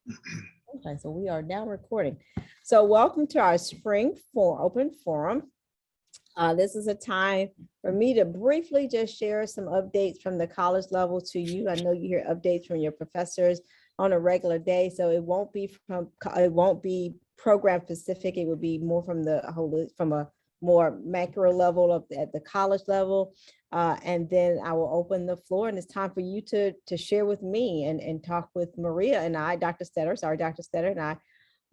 Okay, so we are now recording. So welcome to our spring open forum. This is a time for me to briefly just share some updates from the college level to you. I know you hear updates from your professors on a regular day, so it won't be program specific. It will be more from from a more macro level at the college level. And then I will open the floor, and it's time for you to share with me and talk with Maria and I, Dr. Stetter and I.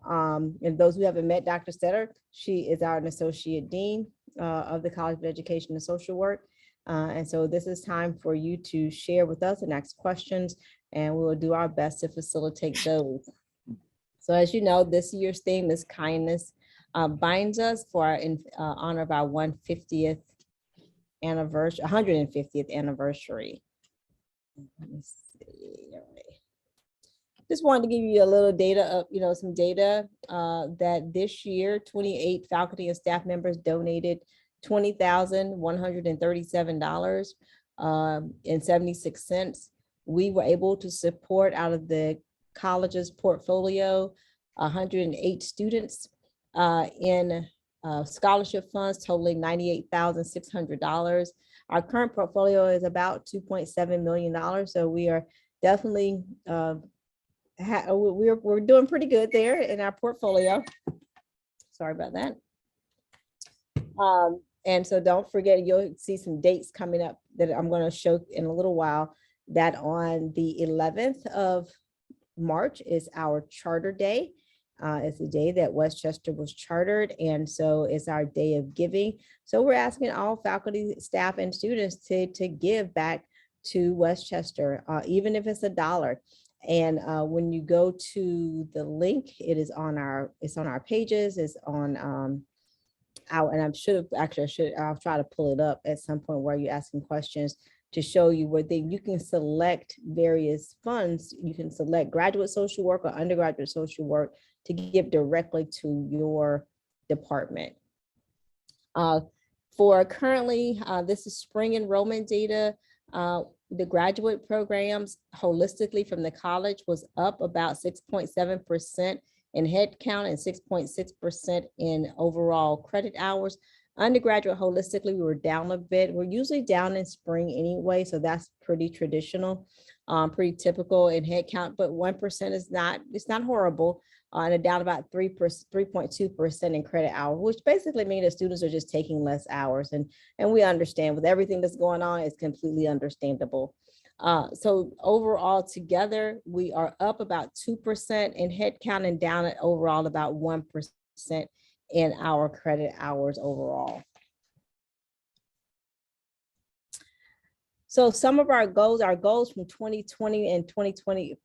And those who haven't met Dr. Stetter, she is our associate dean of the College of Education and Social Work. And so this is time for you to share with us and ask questions, and we will do our best to facilitate those. So as you know, this year's theme is kindness binds us in honor of our 150th anniversary, 150th anniversary. Let me see. All right. Just wanted to give you a little data of, some data that this year, 28 faculty and staff members donated $20,137 and 76 cents. We were able to support out of the college's portfolio 108 students in scholarship funds totaling $98,600. Our current portfolio is about $2.7 million. So we are definitely we're doing pretty good there in our portfolio. Sorry about that. And so don't forget, you'll see some dates coming up that I'm going to show in a little while, that on the 11th of March is our charter day. It's the day that Westchester was chartered, and so it's our day of giving. So we're asking all faculty, staff, and students to give back to Westchester, even if it's $1. And when you go to the link, it's on our pages, it's on and I'll try to pull it up at some point where you're asking questions to show you where you can select various funds. You can select graduate social work or undergraduate social work to give directly to your department. For currently, this is spring enrollment data. The graduate programs holistically from the college was up about 6.7% in head count and 6.6% in overall credit hours. Undergraduate holistically, we were down a bit. We're usually down in spring anyway, so that's pretty traditional, pretty typical in head count, but 1% is not horrible. And down about 3.2% in credit hours, which basically means that students are just taking less hours. And we understand with everything that's going on, it's completely understandable. So overall together, we are up about 2% in head count and down at overall about 1% in our credit hours overall. So some of our goals from 2020 and 2020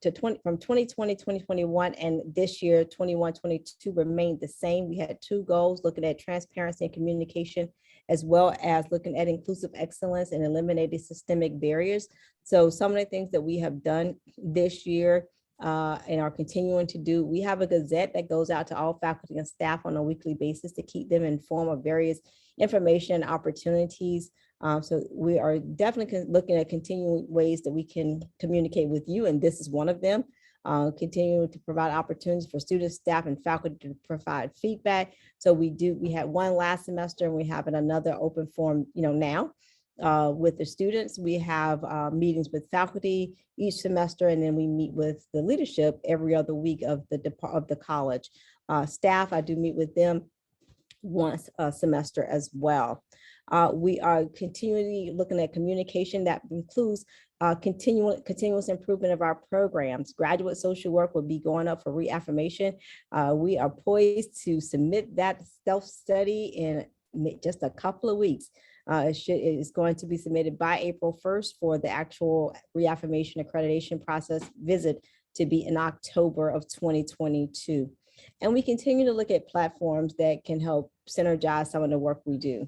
from 2020, 2021, and this year, 21, 22 remained the same. We had two goals, looking at transparency and communication, as well as looking at inclusive excellence and eliminating systemic barriers. So some of the things that we have done this year and are continuing to do, we have a gazette that goes out to all faculty and staff on a weekly basis to keep them informed of various information and opportunities. So we are definitely looking at continuing ways that we can communicate with you, and this is one of them. Continuing to provide opportunities for students, staff, and faculty to provide feedback. So we had one last semester, and we have another open forum, now. With the students, we have meetings with faculty each semester, and then we meet with the leadership every other week of the college. Staff, I do meet with them once a semester as well. We are continually looking at communication that includes continuous improvement of our programs. Graduate social work will be going up for reaffirmation. We are poised to submit that self-study in just a couple of weeks. It is going to be submitted by April 1st for the actual reaffirmation accreditation process visit to be in October of 2022. And we continue to look at platforms that can help synergize some of the work we do.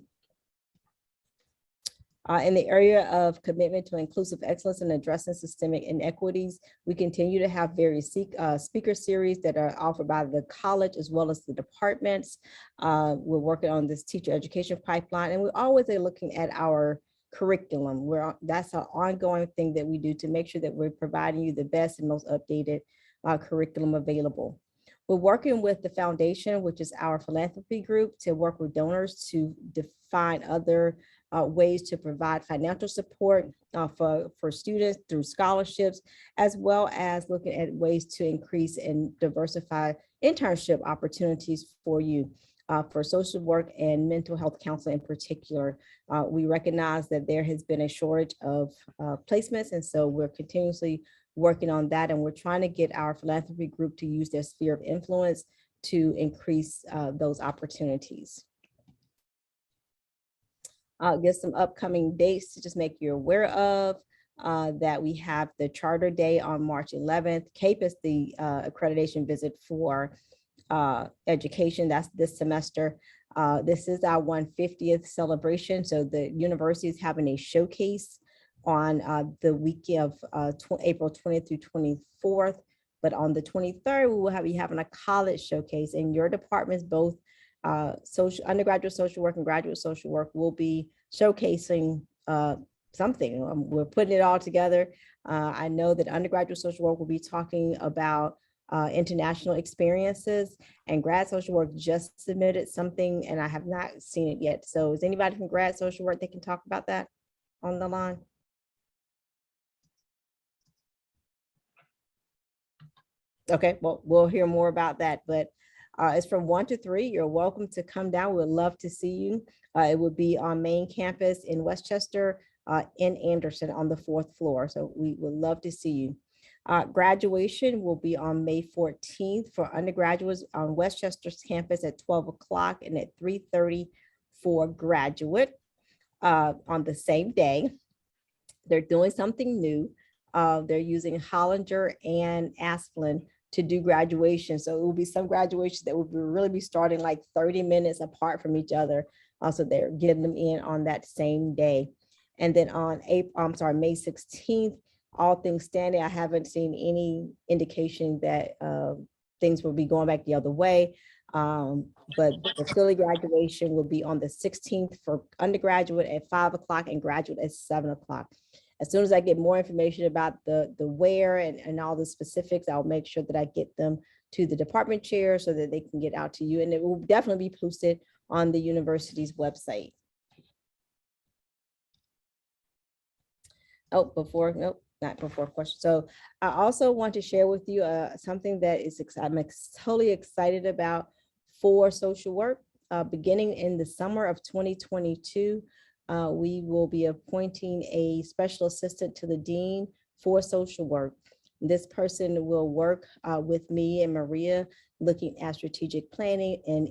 In the area of commitment to inclusive excellence and addressing systemic inequities, we continue to have various speaker series that are offered by the college as well as the departments. We're working on this teacher education pipeline, and we're always looking at our curriculum. That's an ongoing thing that we do to make sure that we're providing you the best and most updated curriculum available. We're working with the foundation, which is our philanthropy group, to work with donors to define other ways to provide financial support for students through scholarships, as well as looking at ways to increase and diversify internship opportunities for you. For social work and mental health counseling in particular. We recognize that there has been a shortage of placements, and so we're continuously working on that, and we're trying to get our philanthropy group to use their sphere of influence to increase those opportunities. I'll get some upcoming dates to just make you aware of. That we have the Charter Day on March 11th. CAPE is the accreditation visit for education. That's this semester. This is our 150th celebration. So the university is having a showcase on the week of April 20th through 24th. But on the 23rd, we will be having a college showcase, and your departments, both undergraduate social work and graduate social work, will be showcasing something. We're putting it all together. I know that undergraduate social work will be talking about international experiences, and grad social work just submitted something, and I have not seen it yet. So is anybody from grad social work that can talk about that on the line? Okay, well, we'll hear more about that, but it's from 1 to 3. You're welcome to come down. We'd love to see you. It would be on main campus in Westchester, in Anderson on the 4th floor. So we would love to see you. Graduation will be on May 14th for undergraduates on Westchester's campus at 12 o'clock and at 3:30 for graduate on the same day. They're doing something new. They're using Hollinger and Asplin to do graduation. So it will be some graduations that will really be starting like 30 minutes apart from each other. So they're getting them in on that same day. And then on May 16th, all things standing, I haven't seen any indication that things will be going back the other way. But the Philly graduation will be on the 16th for undergraduate at 5 o'clock and graduate at 7 o'clock. As soon as I get more information about the where and all the specifics, I'll make sure that I get them to the department chair so that they can get out to you. And it will definitely be posted on the university's website. Oh, nope, not before question. So I also want to share with you something that I'm totally excited about for social work. Beginning in the summer of 2022, we will be appointing a special assistant to the dean for social work. This person will work with me and Maria, looking at strategic planning and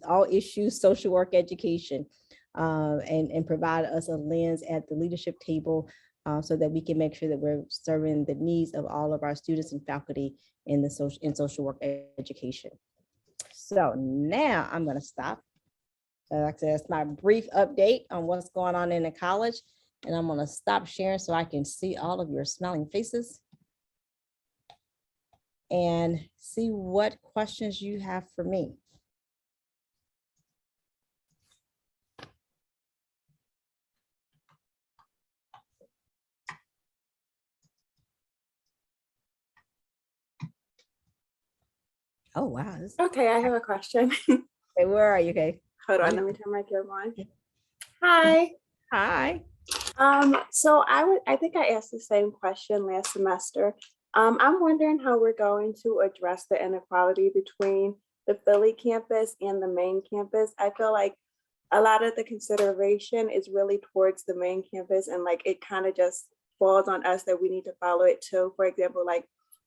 all issues social work education, and provide us a lens at the leadership table so that we can make sure that we're serving the needs of all of our students and faculty in social work education. So now I'm going to stop. Like I said, it's my brief update on what's going on in the college, and I'm going to stop sharing so I can see all of your smiling faces and see what questions you have for me. Oh, wow. Okay, I have a question. Hey, where are you? Okay. Hold on, let me turn my camera on. Hi. Hi. So I think I asked the same question last semester. I'm wondering how we're going to address the inequality between the Philly campus and the main campus. I feel like a lot of the consideration is really towards the main campus, and like it kind of just falls on us that we need to follow it too. For example, like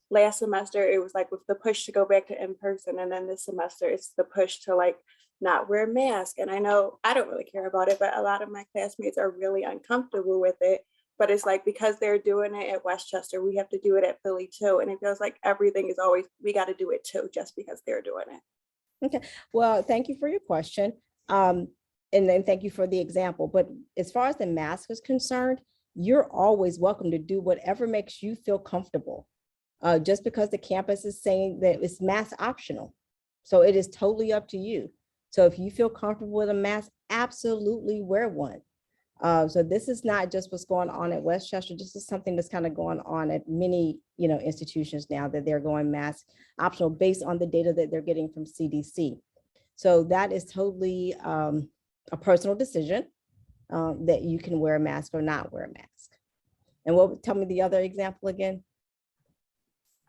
last semester, it was like with the push to go back to in-person, and then this semester it's the push to like not wear masks. And I know I don't really care about it, but a lot of my classmates are really uncomfortable with it. But it's like, because they're doing it at Westchester, we have to do it at Philly too. And it feels like everything is always, we got to do it too, just because they're doing it. Okay, well, thank you for your question. And then thank you for the example. But as far as the mask is concerned, you're always welcome to do whatever makes you feel comfortable. Just because the campus is saying that it's mask optional. So it is totally up to you. So if you feel comfortable with a mask, absolutely wear one. So this is not just what's going on at Westchester. This is something that's kind of going on at many, institutions now, that they're going mask optional based on the data that they're getting from CDC. So that is totally a personal decision, that you can wear a mask or not wear a mask. And tell me the other example again?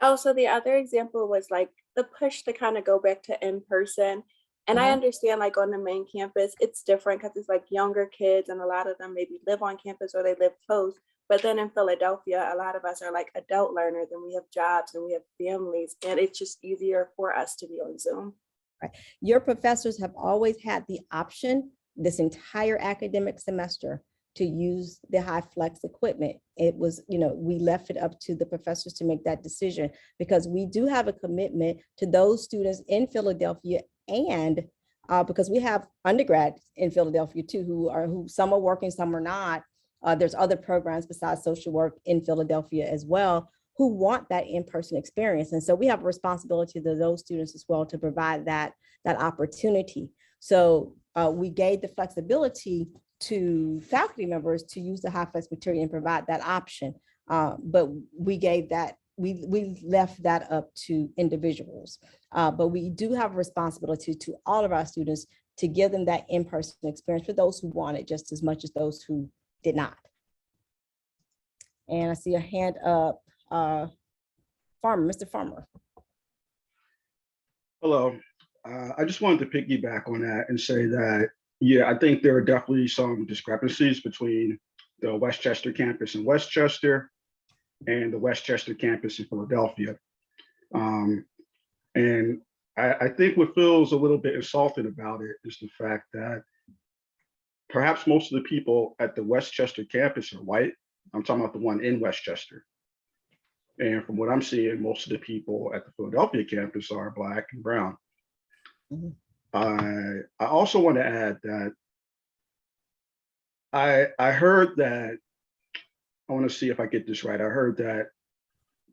Oh, so the other example was like the push to kind of go back to in person. And I understand like on the main campus, it's different because it's like younger kids and a lot of them maybe live on campus or they live close. But then in Philadelphia, a lot of us are like adult learners and we have jobs and we have families, and it's just easier for us to be on Zoom. Right. Your professors have always had the option this entire academic semester to use the high flex equipment. It was, we left it up to the professors to make that decision, because we do have a commitment to those students in Philadelphia, and because we have undergrads in Philadelphia too, who some are working, some are not. There's other programs besides social work in Philadelphia as well, who want that in-person experience. And so we have a responsibility to those students as well to provide that opportunity. So we gave the flexibility to faculty members to use the high flex material and provide that option. But we left that up to individuals. But we do have a responsibility to all of our students to give them that in-person experience, for those who want it just as much as those who did not. And I see a hand up. Mr. Farmer. Hello. I just wanted to piggyback on that and say that, yeah, I think there are definitely some discrepancies between the Westchester campus in Westchester and the Westchester campus in Philadelphia. And I think what feels a little bit insulted about it is the fact that perhaps most of the people at the Westchester campus are white. I'm talking about the one in Westchester. And from what I'm seeing, most of the people at the Philadelphia campus are Black and brown. Mm-hmm. I also want to add that I heard that, I want to see if I get this right. I heard that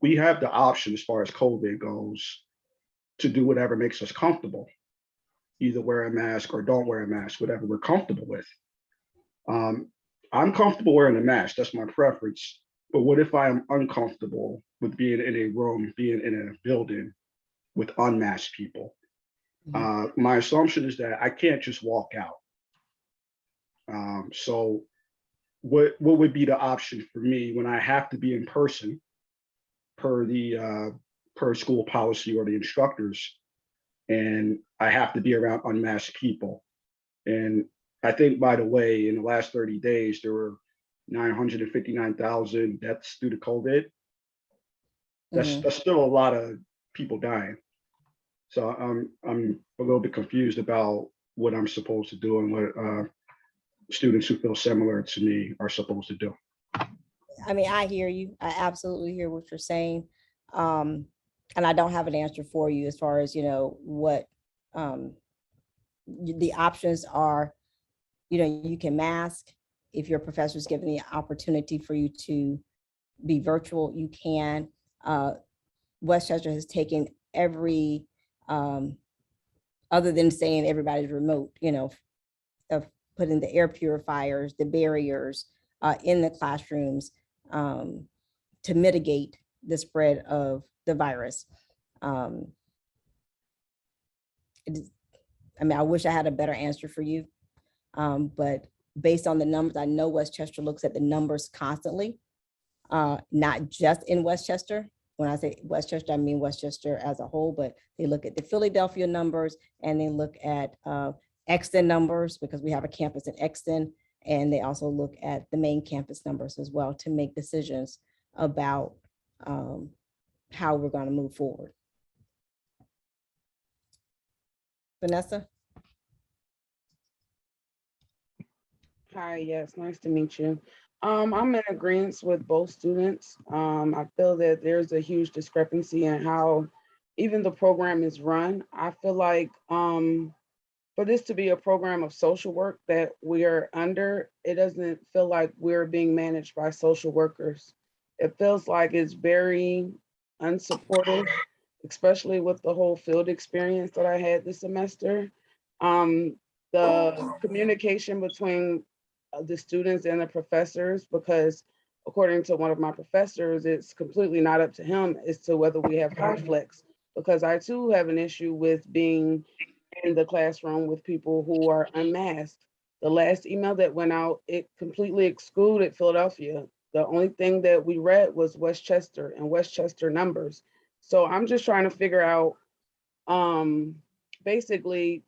we have the option, as far as COVID goes, to do whatever makes us comfortable, either wear a mask or don't wear a mask, whatever we're comfortable with. I'm comfortable wearing a mask, that's my preference. But what if I am uncomfortable with being in a room, being in a building with unmasked people? Mm-hmm. My assumption is that I can't just walk out. So what would be the option for me when I have to be in person per the per school policy or the instructors, and I have to be around unmasked people? And I think, by the way, in the last 30 days, there were 959,000 deaths due to COVID. That's still a lot of people dying. So I'm a little bit confused about what I'm supposed to do and what students who feel similar to me are supposed to do. I mean, I hear you. I absolutely hear what you're saying. And I don't have an answer for you as far as, what the options are. You can mask. If your professor is given the opportunity for you to be virtual, you can. Westchester has taken every, other than saying everybody's remote, of putting the air purifiers, the barriers in the classrooms to mitigate the spread of the virus. I wish I had a better answer for you, but based on the numbers, I know Westchester looks at the numbers constantly, not just in Westchester. When I say Westchester, I mean Westchester as a whole, but they look at the Philadelphia numbers and they look at Exton numbers, because we have a campus in Exton, and they also look at the main campus numbers as well to make decisions about how we're going to move forward. Vanessa? Hi, yes, nice to meet you. I'm in agreement with both students. I feel that there's a huge discrepancy in how even the program is run. I feel like for this to be a program of social work that we are under, it doesn't feel like we're being managed by social workers. It feels like it's very unsupportive, especially with the whole field experience that I had this semester. The communication between the students and the professors, because according to one of my professors, it's completely not up to him as to whether we have high flex, because I too have an issue with being in the classroom with people who are unmasked. The last email that went out, it completely excluded Philadelphia. The only thing that we read was Westchester and Westchester numbers. So I'm just trying to figure out, basically,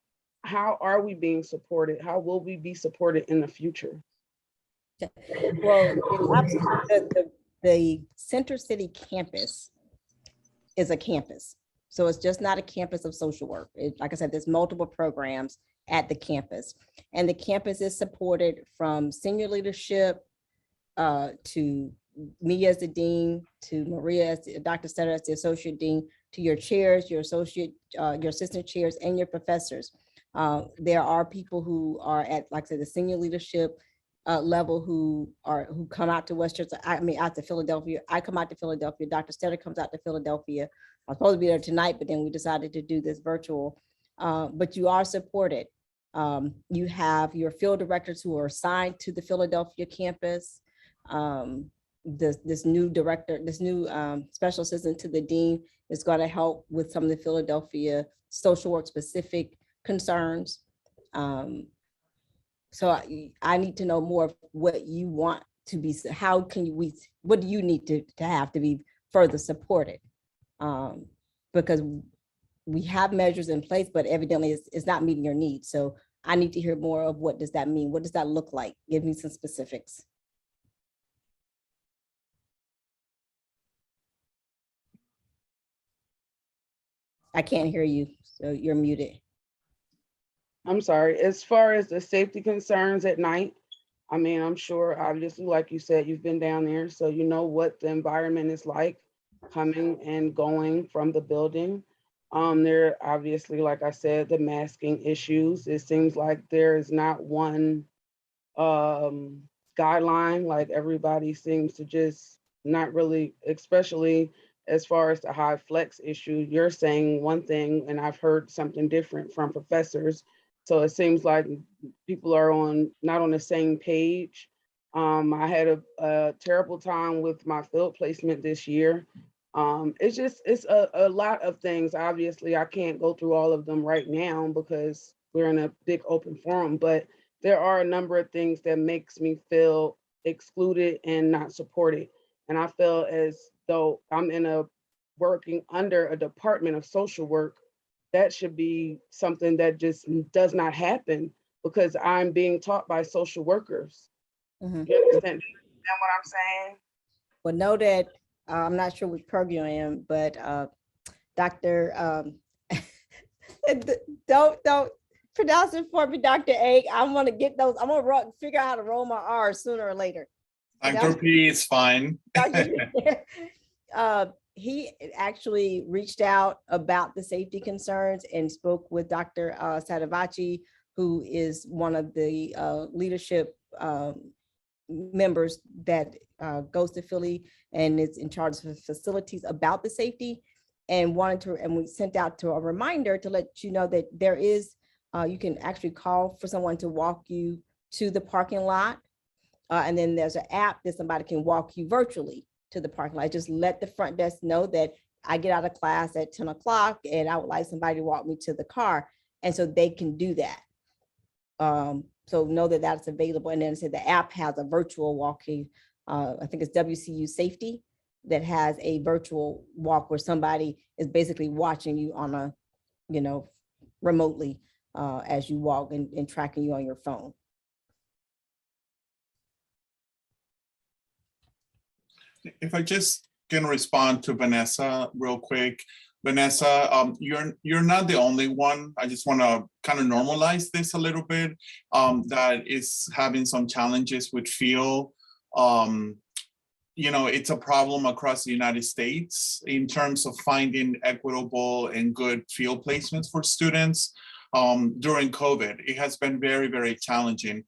how are we being supported? How will we be supported in the future? Well, the Center City campus is a campus. So it's just not a campus of social work. Like I said, there's multiple programs at the campus. And the campus is supported from senior leadership to me as the dean, to Maria as Dr. Sutter as the associate dean, to your chairs, your assistant chairs, and your professors. There are people who are at, like I said, the senior leadership level who come out to Westchester. I mean, out to Philadelphia. I come out to Philadelphia. Dr. Stetter comes out to Philadelphia. I was supposed to be there tonight, but then we decided to do this virtual. But you are supported. You have your field directors who are assigned to the Philadelphia campus. This new director, this new special assistant to the dean is going to help with some of the Philadelphia social work specific concerns. So I need to know more of what you want to be, how can what do you need to have to be further supported? Because we have measures in place, but evidently it's not meeting your needs. So I need to hear more of what does that mean? What does that look like? Give me some specifics. I can't hear you, so you're muted. I'm sorry. As far as the safety concerns at night, I mean, I'm sure, obviously, like you said, you've been down there, so you know what the environment is like coming and going from the building. There obviously, like I said, the masking issues. It seems like there is not one guideline, like everybody seems to just not really, especially as far as the high flex issue. You're saying one thing and I've heard something different from professors. So it seems like people are not on the same page. I had a terrible time with my field placement this year. It's a lot of things. Obviously, I can't go through all of them right now because we're in a big open forum, but there are a number of things that makes me feel excluded and not supported. And I feel as though I'm working under a department of social work. That should be something that just does not happen because I'm being taught by social workers. Mm-hmm. You understand what I'm saying? Well, know that I'm not sure which program I am, but Dr. Don't pronounce it for me, Dr. A. I'm gonna get those. I'm gonna figure out how to roll my R's sooner or later. Dr. P is fine. He actually reached out about the safety concerns and spoke with Dr. Sadavachi, who is one of the leadership members that goes to Philly and is in charge of facilities about the safety, and we sent out to a reminder to let you know that there is, you can actually call for someone to walk you to the parking lot. And then there's an app that somebody can walk you virtually to the parking lot. Just let the front desk know that I get out of class at 10 o'clock and I would like somebody to walk me to the car. And so they can do that. So know that that's available. And then the app has a virtual walking, I think it's WCU Safety, that has a virtual walk where somebody is basically watching you on a, remotely as you walk and tracking you on your phone. If I just can respond to Vanessa real quick. Vanessa, you're not the only one. I just want to kind of normalize this a little bit, that is having some challenges with feel. It's a problem across the United States in terms of finding equitable and good field placements for students. during COVID. It has been very, very challenging.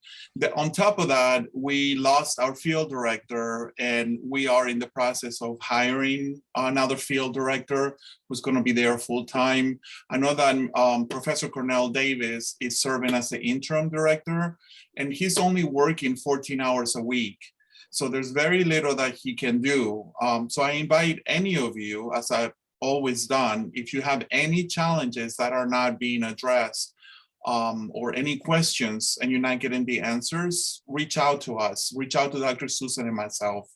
On top of that, we lost our field director, and we are in the process of hiring another field director who's going to be there full time. I know that Professor Cornell Davis is serving as the interim director, and he's only working 14 hours a week. So there's very little that he can do. So I invite any of you, as I've always done, if you have any challenges that are not being addressed, or any questions and you're not getting the answers, reach out to us, reach out to Dr. Susan and myself,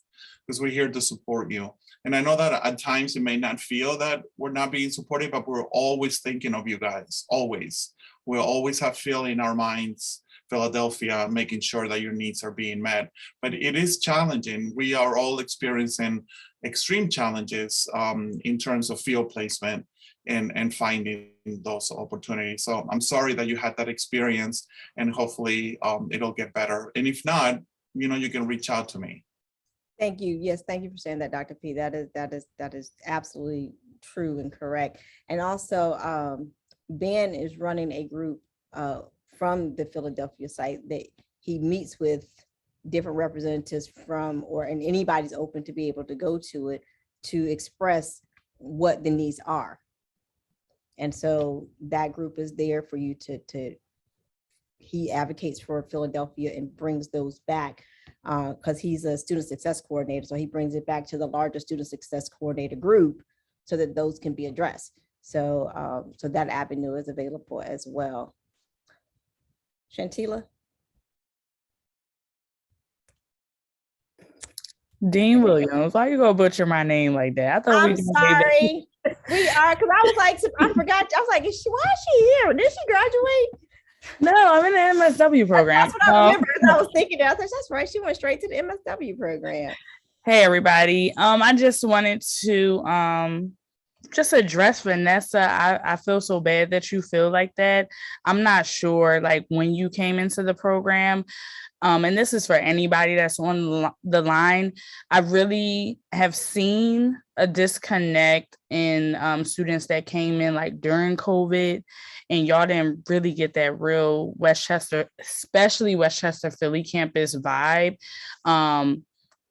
because we're here to support you. And I know that at times it may not feel that we're not being supported, but we're always thinking of you guys, always. We'll always have Phil in our minds, Philadelphia, making sure that your needs are being met. But it is challenging. We are all experiencing extreme challenges in terms of field placement and finding those opportunities. So I'm sorry that you had that experience, and hopefully it'll get better. And if not, you can reach out to me. Thank you. Yes, thank you for saying that, Dr. P. That is absolutely true and correct. And also, Ben is running a group from the Philadelphia site that he meets with different representatives from, and anybody's open to be able to go to it to express what the needs are. And so that group is there for you he advocates for Philadelphia and brings those back because he's a student success coordinator. So he brings it back to the larger student success coordinator group so that those can be addressed. So, so that avenue is available as well. Shantila? Dean Williams, why you gonna butcher my name like that? I thought I'm sorry. We are, because I was like, I forgot. I was like, why is she here? Did she graduate? No, I'm in the MSW program. That's what I remember. I was thinking that. I thought that's right. She went straight to the MSW program. Hey everybody. I just wanted to just address Vanessa. I feel so bad that you feel like that. I'm not sure, like when you came into the program, and this is for anybody that's on the line, I really have seen a disconnect in students that came in like during COVID, and y'all didn't really get that real Westchester, especially Westchester Philly campus vibe.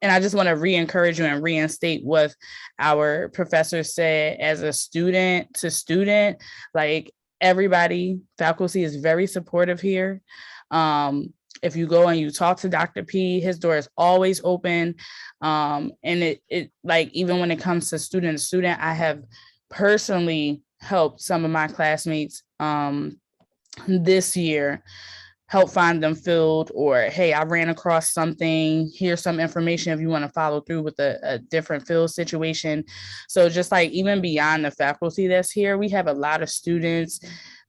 And I just want to re-encourage you and reinstate what our professor said as a student to student, like everybody, faculty is very supportive here. If you go and you talk to Dr. P, his door is always open. And it like, even when it comes to student to student, I have personally helped some of my classmates this year, help find them filled, or, hey, I ran across something, here's some information if you want to follow through with a different field situation. So just like even beyond the faculty that's here, we have a lot of students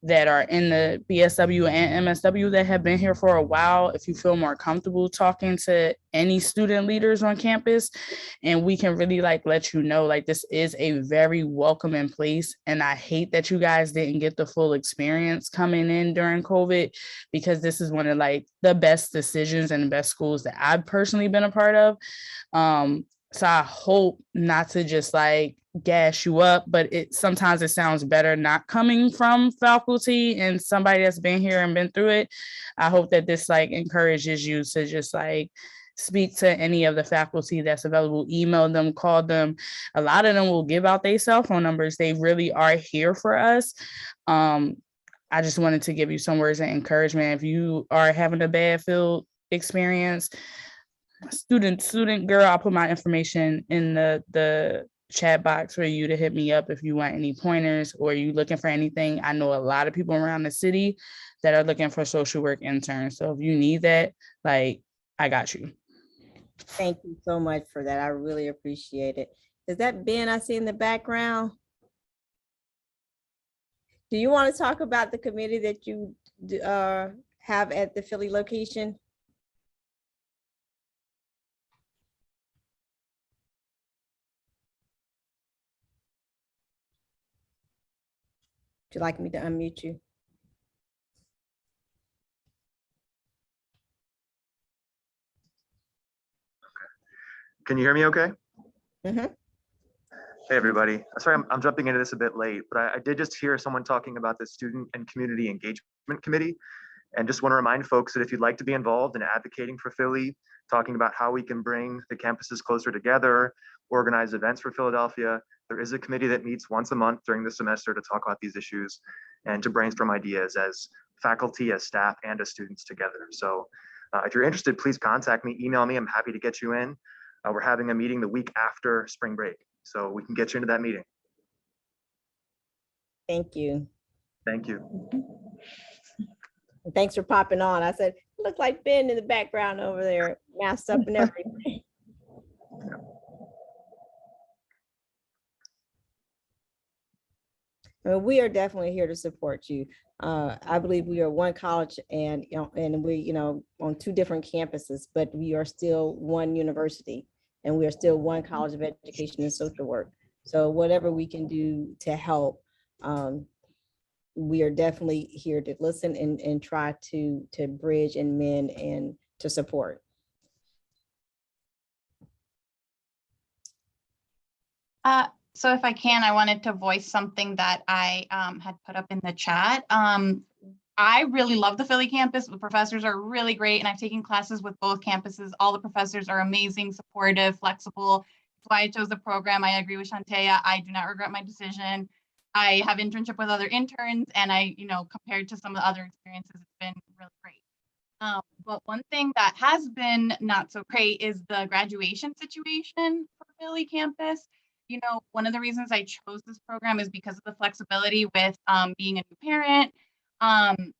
that are in the BSW and MSW that have been here for a while. If you feel more comfortable talking to any student leaders on campus, and we can really like let you know, like this is a very welcoming place. And I hate that you guys didn't get the full experience coming in during COVID, because this is one of like the best decisions and the best schools that I've personally been a part of. So I hope not to just like gas you up, but sometimes it sounds better not coming from faculty and somebody that's been here and been through it. I hope that this like encourages you to just like speak to any of the faculty that's available, email them, call them. A lot of them will give out their cell phone numbers. They really are here for us. I just wanted to give you some words of encouragement. If you are having a bad field experience, student girl, I'll put my information in the chat box for you to hit me up if you want any pointers or you looking for anything. I know a lot of people around the city that are looking for social work interns. So if you need that, like, I got you. Thank you so much for that. I really appreciate it. Is that Ben I see in the background? Do you want to talk about the committee that you have at the Philly location? Would you like me to unmute you? Can you hear me okay? Mm-hmm. Hey, everybody. Sorry, I'm jumping into this a bit late, but I did just hear someone talking about the Student and Community Engagement Committee. And just want to remind folks that if you'd like to be involved in advocating for Philly, talking about how we can bring the campuses closer together, organize events for Philadelphia, there is a committee that meets once a month during the semester to talk about these issues and to brainstorm ideas as faculty, as staff, and as students together. So if you're interested, please contact me, email me. I'm happy to get you in. We're having a meeting the week after spring break, so we can get you into that meeting. Thank you. Thank you. And thanks for popping on. I said, look like Ben in the background over there, masked up and everything. Well, we are definitely here to support you. I believe we are one college and, and we, on two different campuses, but we are still one university and we are still one college of education and social work. So whatever we can do to help, we are definitely here to listen and try to bridge and mend and to support. So if I can, I wanted to voice something that I had put up in the chat. I really love the Philly campus. The professors are really great, and I've taken classes with both campuses. All the professors are amazing, supportive, flexible. That's why I chose the program. I agree with Shantea. I do not regret my decision. I have internship with other interns, and compared to some of the other experiences, it's been really great. But one thing that has been not so great is the graduation situation for Philly campus. One of the reasons I chose this program is because of the flexibility with being a new parent,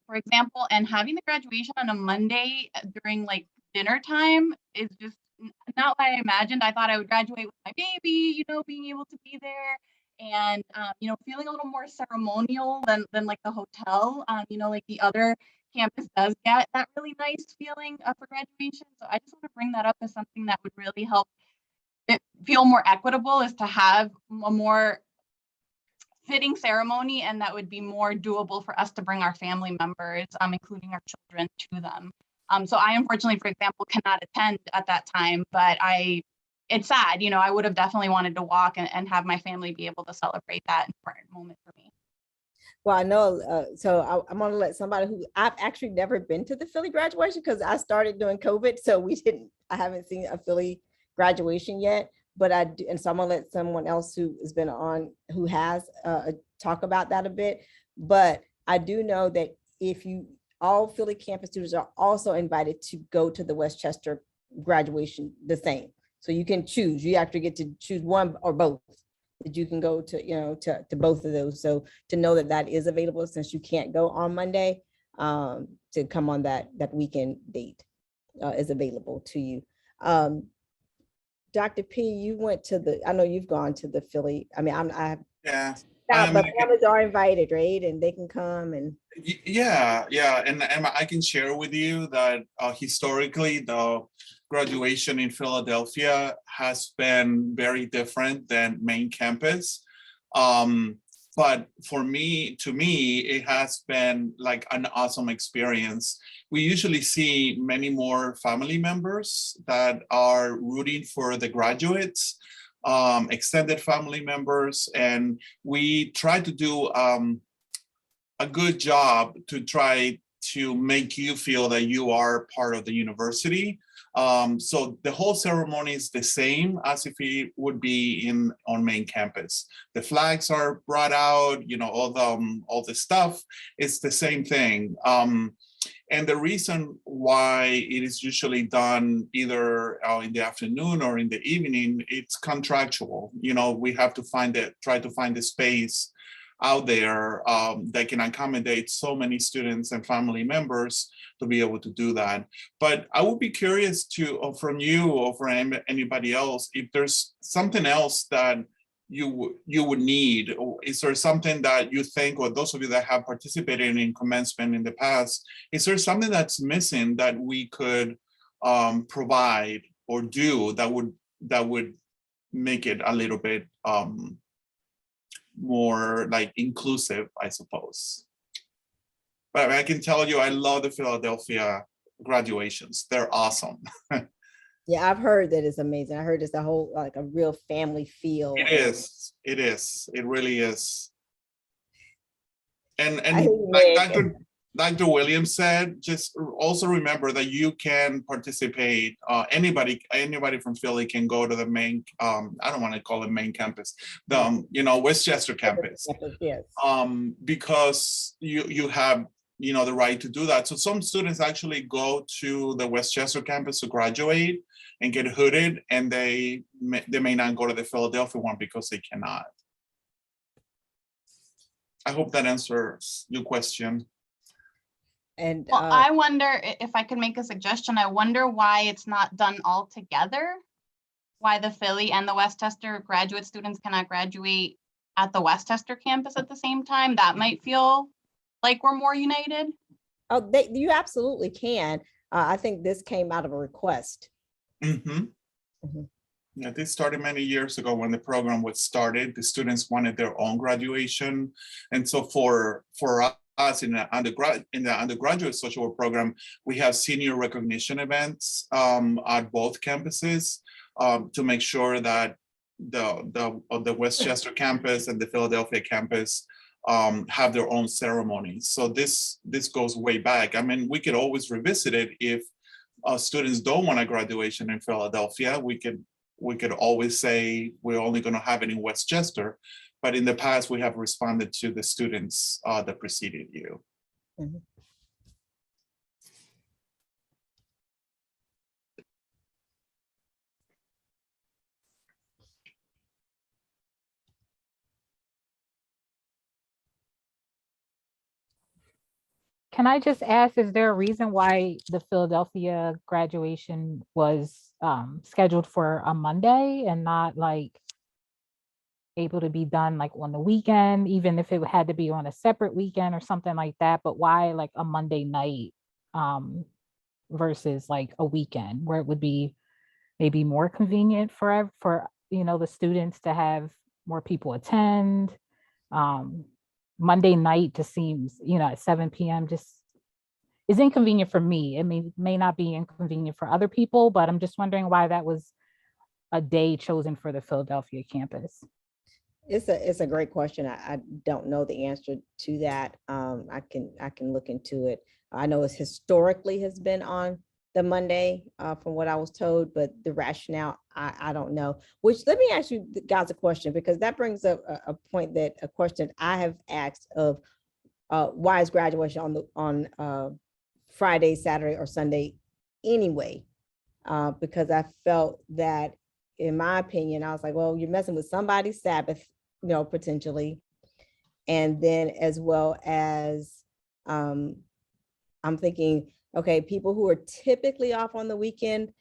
for example, and having the graduation on a Monday during like dinner time is just not what I imagined. I thought I would graduate with my baby, being able to be there and, feeling a little more ceremonial than like the hotel, like the other campus does get that really nice feeling for graduation. So I just want to bring that up as something that would really help it feel more equitable, is to have a more fitting ceremony, and that would be more doable for us to bring our family members, including our children, to them. So I unfortunately, for example, cannot attend at that time, but it's sad, I would have definitely wanted to walk and have my family be able to celebrate that important moment for me. Well, I know, so I'm gonna let somebody who I've actually never been to the Philly graduation because I started doing COVID, so I haven't seen a Philly graduation yet, but I do, and so I'm gonna let someone else who has been on, who has talk about that a bit. But I do know that all Philly campus students are also invited to go to the Westchester graduation the same. So you can choose, you actually get to choose one or both, that you can go to, to both of those. So to know that is available, since you can't go on Monday, to come on that weekend date is available to you. Dr. P, you went to I know you've gone to the Philly. I mean, Yeah. but families are invited, right? And they can come and. Yeah. And I can share with you that historically, the graduation in Philadelphia has been very different than main campus. But to me, it has been like an awesome experience. We usually see many more family members that are rooting for the graduates, extended family members, and we try to do a good job to try to make you feel that you are part of the university. So the whole ceremony is the same as if it would be on main campus. The flags are brought out, all the stuff. It's the same thing. And the reason why it is usually done either in the afternoon or in the evening, it's contractual. We have to try to find the space out there that can accommodate so many students and family members to be able to do that. But I would be curious from you or from anybody else, if there's something else that you would need, or is there something that you think, or those of you that have participated in commencement in the past, is there something that's missing that we could provide or do that would make it a little bit more like inclusive, I suppose? But I can tell you, I love the Philadelphia graduations. They're awesome. Yeah, I've heard that it's amazing. I heard it's a whole, like a real family feel. It is. It is. It really is. And I hear you, like Meg. Dr. Williams said, just also remember that you can participate. Anybody from Philly can go to the main. I don't want to call it main campus. The Westchester campus. Yes. Because you have the right to do that. So some students actually go to the Westchester campus to graduate and get hooded, and they may not go to the Philadelphia one because they cannot. I hope that answers your question. And Well, I wonder if I could make a suggestion. I wonder why it's not done all together. Why the Philly and the Westchester graduate students cannot graduate at the Westchester campus at the same time. That might feel like we're more united. oh, you absolutely can. I think this came out of a request. Mm-hmm. Mhm. Yeah, this started many years ago when the program was started. The students wanted their own graduation, and so for us in the undergraduate social work program, we have senior recognition events at both campuses to make sure that the Westchester campus and the Philadelphia campus have their own ceremonies. So this goes way back. I mean, we could always revisit it if students don't want a graduation in Philadelphia. We could always say we're only going to have it in Westchester, but in the past we have responded to the students that preceded you. Mhm. Can I just ask, is there a reason why the Philadelphia graduation was scheduled for a Monday and not like able to be done like on the weekend, even if it had to be on a separate weekend or something like that? But why like a Monday night versus like a weekend where it would be maybe more convenient for the students to have more people attend? Monday night just seems, at 7 p.m. just is inconvenient for me. It may not be inconvenient for other people, but I'm just wondering why that was a day chosen for the Philadelphia campus. It's a great question. I don't know the answer to that. I can look into it. I know it's historically has been on the Monday, from what I was told, but the rationale, I don't know. Which, let me ask you guys a question, because that brings up a question I have asked of why is graduation on Friday, Saturday, or Sunday anyway? Because I felt that, in my opinion, I was like, well, you're messing with somebody's Sabbath, potentially. And then as well as I'm thinking, okay, people who are typically off on the weekend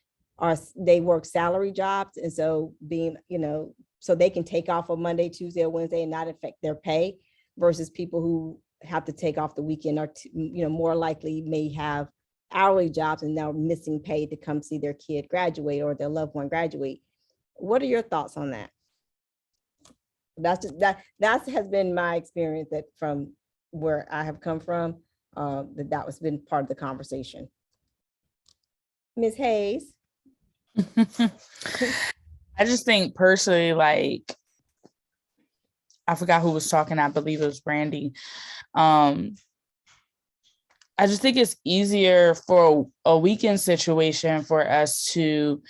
they work salary jobs. And so so they can take off on Monday, Tuesday, or Wednesday and not affect their pay, versus people who have to take off the weekend or more likely may have hourly jobs and now missing pay to come see their kid graduate or their loved one graduate. What are your thoughts on that? That has been my experience, that from where I have come from, that was been part of the conversation. Ms. Hayes. I just think personally, like, I forgot who was talking. I believe it was Brandy. I just think it's easier for a weekend situation for us to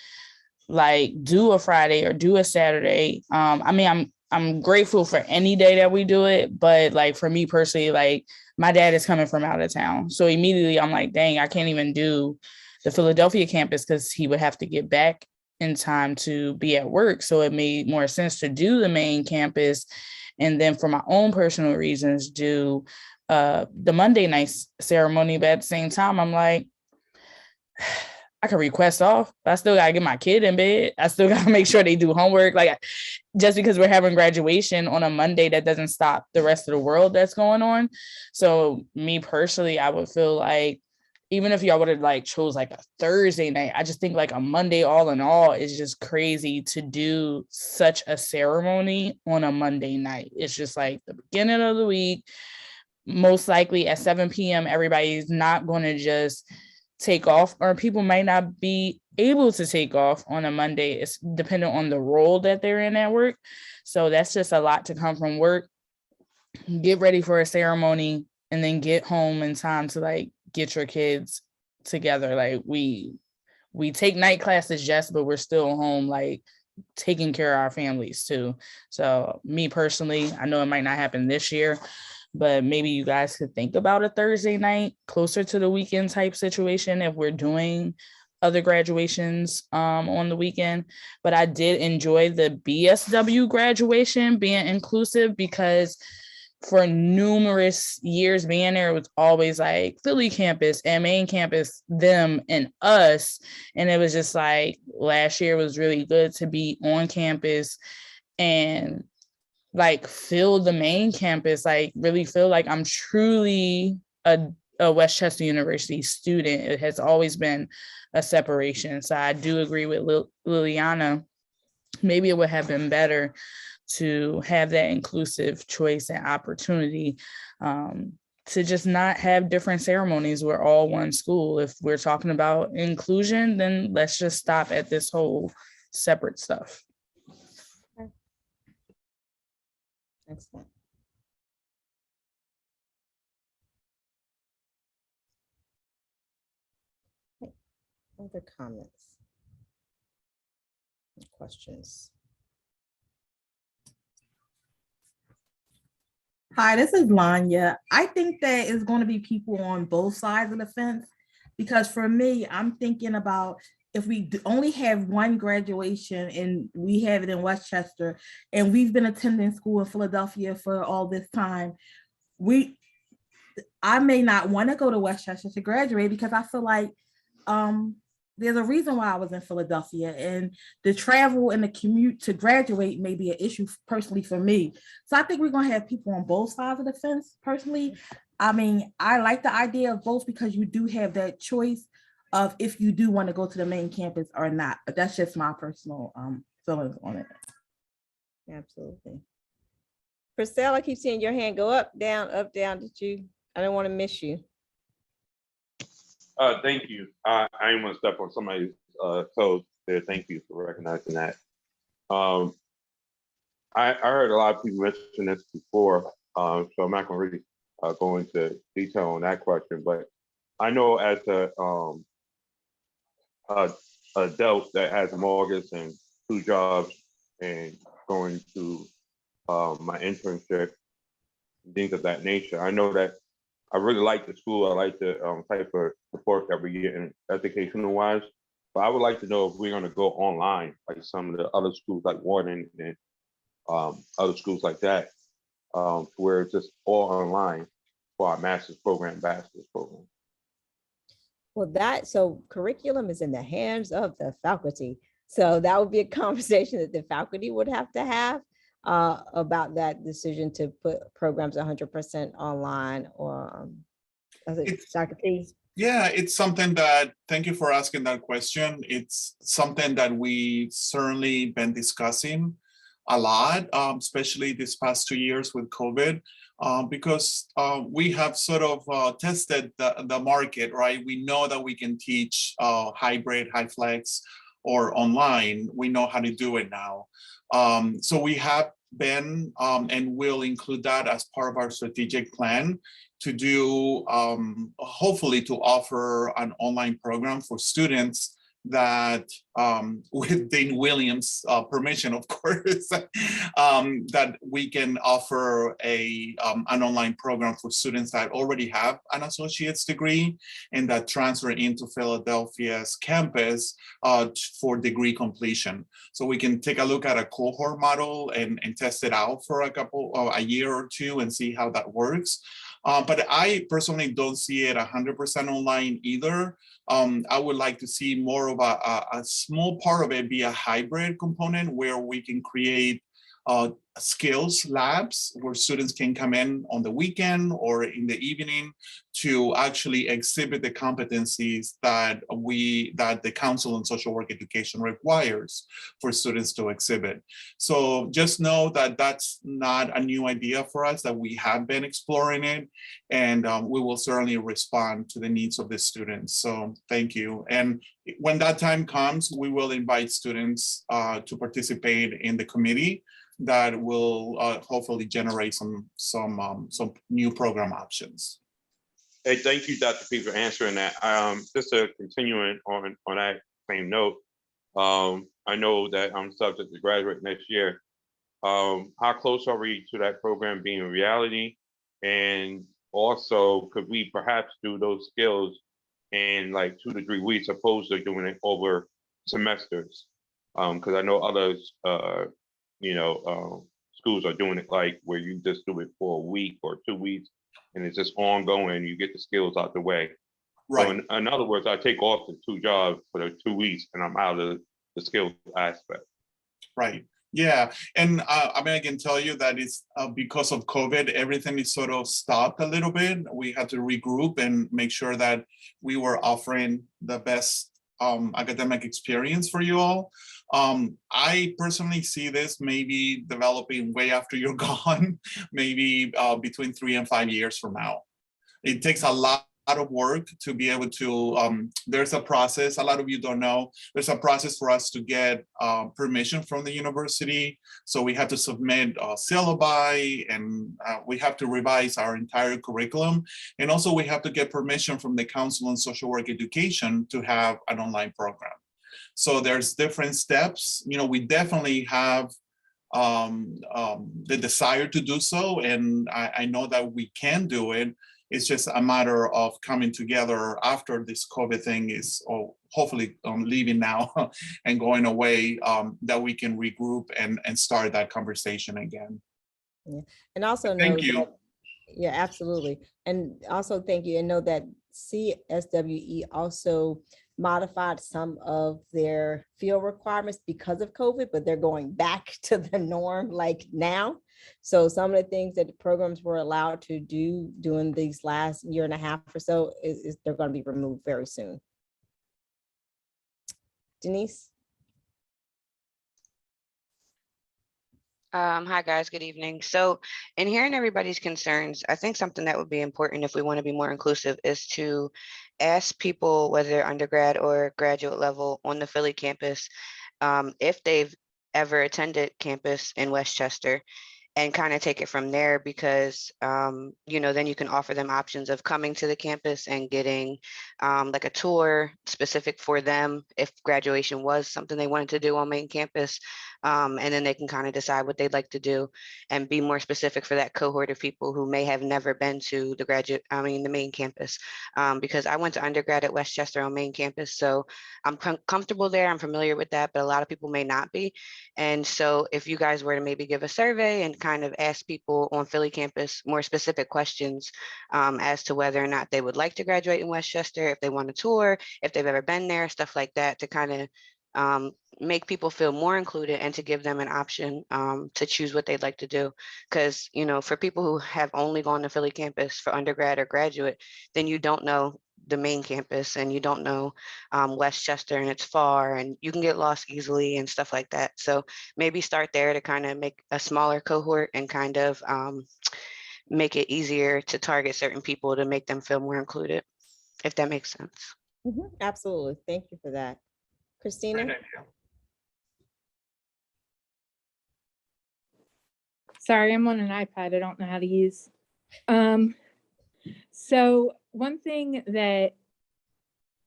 like do a Friday or do a Saturday. I mean, I'm grateful for any day that we do it, but like for me personally, like my dad is coming from out of town. So immediately I'm like, dang, I can't even do the Philadelphia campus because he would have to get back in time to be at work. So it made more sense to do the main campus. And then for my own personal reasons, do the Monday night ceremony. But at the same time, I'm like, I can request off, but I still gotta get my kid in bed. I still gotta make sure they do homework. Like, just because we're having graduation on a Monday, that doesn't stop the rest of the world that's going on. So me personally, I would feel like, even if y'all would have like chose like a Thursday night, I just think like a Monday all in all is just crazy to do such a ceremony on a Monday night. It's just like the beginning of the week. Most likely at 7 p.m., everybody's not going to just take off, or people might not be able to take off on a Monday. It's dependent on the role that they're in at work. So that's just a lot to come from work, get ready for a ceremony, and then get home in time to like get your kids together. Like we take night classes, yes, but we're still home, like taking care of our families too. So me personally, I know it might not happen this year, but maybe you guys could think about a Thursday night closer to the weekend type situation if we're doing other graduations on the weekend. But I did enjoy the BSW graduation being inclusive, because for numerous years being there, it was always like Philly campus and main campus, them and us. And it was just like last year was really good to be on campus and like feel the main campus, like really feel like I'm truly a Westchester University student. It has always been a separation. So I do agree with Liliana. Maybe it would have been better to have that inclusive choice and opportunity, to just not have different ceremonies. We're all one school. If we're talking about inclusion, then let's just stop at this whole separate stuff. Excellent. Other comments? Questions? Hi, this is Lanya. I think that it's going to be people on both sides of the fence, because for me, I'm thinking about if we only have one graduation and we have it in Westchester, and we've been attending school in Philadelphia for all this time, I may not want to go to Westchester to graduate, because I feel like there's a reason why I was in Philadelphia, and the travel and the commute to graduate may be an issue personally for me. So I think we're going to have people on both sides of the fence personally. I mean, I like the idea of both, because you do have that choice of if you do want to go to the main campus or not, but that's just my personal feelings on it. Absolutely. Priscilla, I keep seeing your hand go up, down, up, down. I don't want to miss you. Thank you. I didn't want to step on somebody's toes there. Thank you for recognizing that. I heard a lot of people mention this before, so I'm not going to really go into detail on that question. But I know as a adult that has a mortgage and 2 jobs and going to my internship, things of that nature, I know that I really like the school. I like the type of support every year and educational wise. But I would like to know if we're going to go online, like some of the other schools like Warden and other schools like that, to where it's just all online for our master's program, bachelor's program. Well, so curriculum is in the hands of the faculty. So that would be a conversation that the faculty would have to have about that decision to put programs 100% online, or Dr. P. Yeah, it's something that, thank you for asking that question. It's something that we certainly been discussing a lot, especially this past 2 years with COVID, because we have sort of tested the market, right? We know that we can teach hybrid, high flex, or online. We know how to do it now. So we have been and will include that as part of our strategic plan to do, hopefully to offer an online program for students that, with Dean Williams' permission, of course, that we can offer an online program for students that already have an associate's degree and that transfer into Philadelphia's campus for degree completion. So we can take a look at a cohort model and test it out for a year or two and see how that works. But I personally don't see it 100% online either. I would like to see more of a small part of it be a hybrid component where we can create skills labs where students can come in on the weekend or in the evening to actually exhibit the competencies that the Council on Social Work Education requires for students to exhibit. So just know that that's not a new idea for us, that we have been exploring it, and we will certainly respond to the needs of the students. So thank you. And when that time comes, we will invite students to participate in the committee that will hopefully generate some new program options. Hey, thank you, Dr. P, for answering that. Just to continuing on that same note, I know that I'm subject to graduate next year. How close are we to that program being a reality? And also, could we perhaps do those skills in like 2 to 3 weeks, opposed to doing it over semesters? Because I know others, schools are doing it like where you just do it for a week or 2 weeks, and it's just ongoing. You get the skills out the way. Right. So in other words, I take off the 2 jobs for the 2 weeks, and I'm out of the skills aspect. Right. Yeah. And I mean, I can tell you that it's because of COVID, everything is sort of stopped a little bit. We had to regroup and make sure that we were offering the best academic experience for you all. I personally see this maybe developing way after you're gone, maybe between 3 and 5 years from now. It takes a lot of work to be able to, there's a process, a lot of you don't know, there's a process for us to get permission from the university. So we have to submit syllabi, and we have to revise our entire curriculum. And also we have to get permission from the Council on Social Work Education to have an online program. So there's different steps. We definitely have the desire to do so, and I know that we can do it. It's just a matter of coming together after this COVID thing is hopefully leaving now and going away, that we can regroup and start that conversation again. Yeah. And also Thank you. Yeah, absolutely. And also thank you. And know that CSWE also modified some of their field requirements because of COVID, but they're going back to the norm like now. So some of the things that the programs were allowed to do during these last year and a half or so is they're going to be removed very soon. Denise? Hi guys, good evening. So in hearing everybody's concerns, I think something that would be important if we want to be more inclusive is to ask people, whether they're undergrad or graduate level on the Philly campus, if they've ever attended campus in Westchester, and kind of take it from there, because then you can offer them options of coming to the campus and getting like a tour specific for them if graduation was something they wanted to do on main campus, and then they can kind of decide what they'd like to do and be more specific for that cohort of people who may have never been to the main campus, because I went to undergrad at Westchester on main campus, so I'm comfortable there, I'm familiar with that, but a lot of people may not be. And so if you guys were to maybe give a survey and kind of ask people on Philly campus more specific questions as to whether or not they would like to graduate in Westchester, if they want a tour, if they've ever been there, stuff like that, to kind of make people feel more included and to give them an option to choose what they'd like to do. Because, for people who have only gone to Philly campus for undergrad or graduate, then you don't know the main campus and you don't know Westchester, and it's far and you can get lost easily and stuff like that. So maybe start there to kind of make a smaller cohort and kind of make it easier to target certain people to make them feel more included, if that makes sense. Absolutely. Thank you for that. Christina? Sorry, I'm on an iPad. I don't know how to use. So one thing that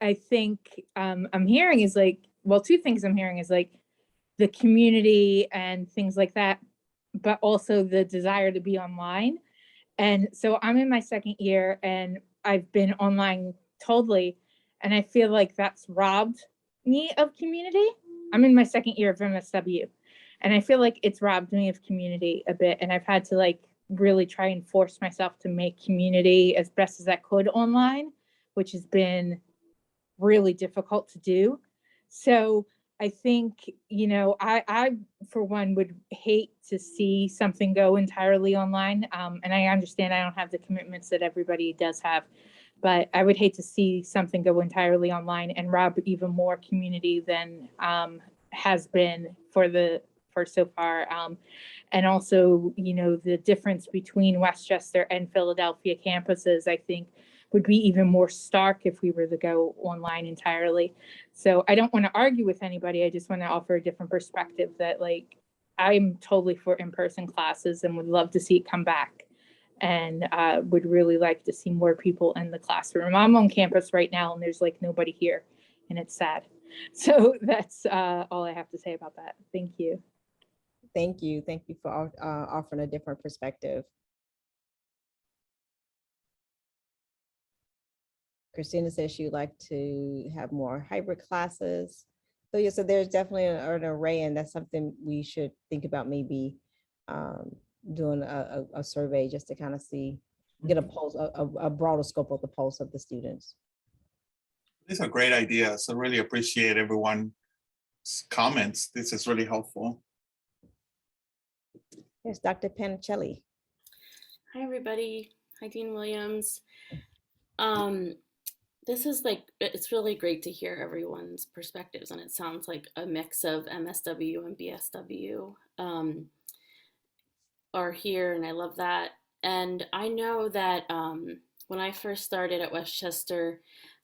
I think I'm hearing is two things I'm hearing is the community and things like that, but also the desire to be online. And so I'm in my second year and I've been online totally, and I feel like that's robbed me of community. I'm in my second year of MSW, and I feel like it's robbed me of community a bit, and I've had to really try and force myself to make community as best as I could online, which has been really difficult to do. So I think, you know, I for one would hate to see something go entirely online. And I understand I don't have the commitments that everybody does have, but I would hate to see something go entirely online and rob even more community than has been for so far. And also, you know, the difference between Westchester and Philadelphia campuses, I think, would be even more stark if we were to go online entirely. So I don't want to argue with anybody. I just want to offer a different perspective that, like, I'm totally for in-person classes and would love to see it come back, and would really like to see more people in the classroom. I'm on campus right now and there's like nobody here, and it's sad. So that's all I have to say about that. Thank you. Thank you. Thank you for offering a different perspective. Christina says she'd like to have more hybrid classes. So yeah, so there's definitely an array, and that's something we should think about, maybe doing a survey just to kind of see, get a pulse, a broader scope of the pulse of the students. These are great ideas. I really appreciate everyone's comments. This is really helpful. Yes, Dr. Panichelli. Hi, everybody. Hi, Dean Williams. This is like, it's really great to hear everyone's perspectives, and it sounds like a mix of MSW and BSW are here, and I love that. And I know that when I first started at Westchester,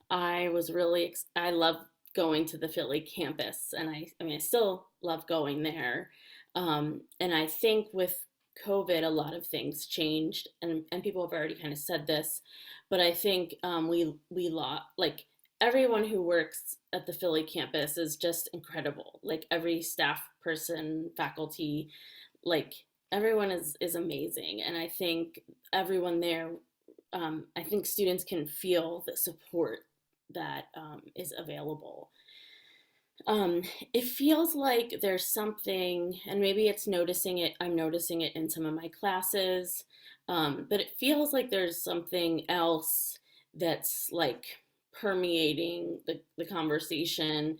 I was really, I love going to the Philly campus, and I mean, I still love going there. And I think with COVID, a lot of things changed, and people have already kind of said this, but I think we lost, like, everyone who works at the Philly campus is just incredible. Like, every staff person, faculty, like, everyone is amazing. And I think everyone there, I think students can feel the support that is available. It feels like there's something, and maybe it's I'm noticing it in some of my classes, but it feels like there's something else that's like permeating the conversation.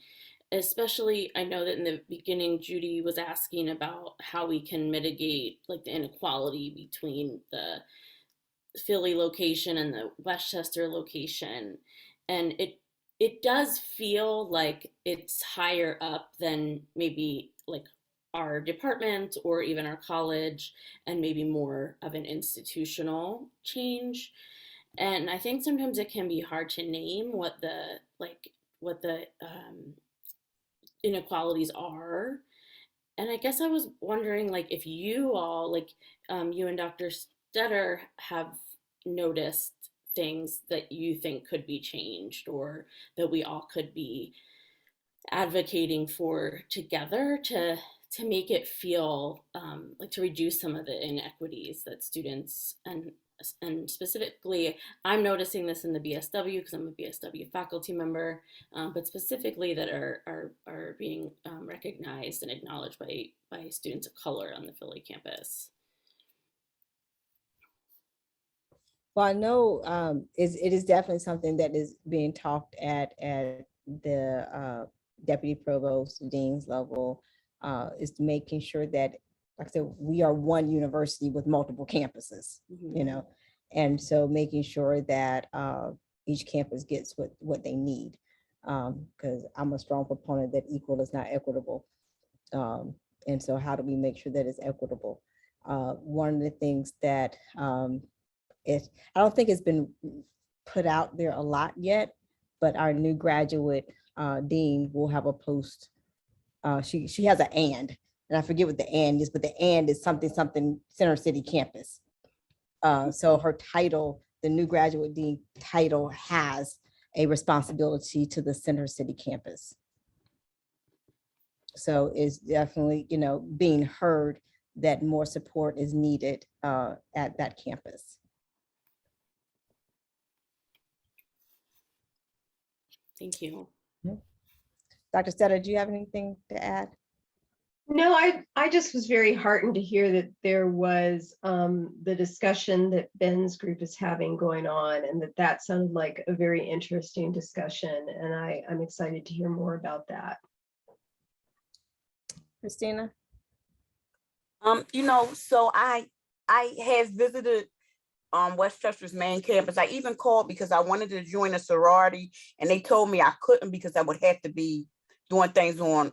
Especially, I know that in the beginning, Judy was asking about how we can mitigate like the inequality between the Philly location and the Westchester location. And it does feel like it's higher up than maybe like our department or even our college, and maybe more of an institutional change. And I think sometimes it can be hard to name what the inequalities are. And I guess I was wondering, like, if you all, like, you and Dr. Stetter, have noticed things that you think could be changed, or that we all could be advocating for together to make it feel like, to reduce some of the inequities that students, and specifically, I'm noticing this in the BSW because I'm a BSW faculty member, but specifically that are being recognized and acknowledged by students of color on the Philly campus. Well, I know it is definitely something that is being talked at the deputy provost, dean's level, is making sure that, like I said, we are one university with multiple campuses, you know, and so making sure that each campus gets what they need, because I'm a strong proponent that equal is not equitable. And so how do we make sure that it's equitable? One of the things that I don't think it's been put out there a lot yet, but our new graduate dean will have a post. She has an and I forget what the and is, but the and is something Center City campus. So her title, the new graduate dean title, has a responsibility to the Center City campus. So it's definitely, you know, being heard that more support is needed at that campus. Thank you. Dr. Stetter, do you have anything to add? No, I just was very heartened to hear that there was the discussion that Ben's group is having going on, and that sounded like a very interesting discussion, and I'm excited to hear more about that. Christina? So I have visited Westchester's main campus. I even called because I wanted to join a sorority, and they told me I couldn't because I would have to be doing things on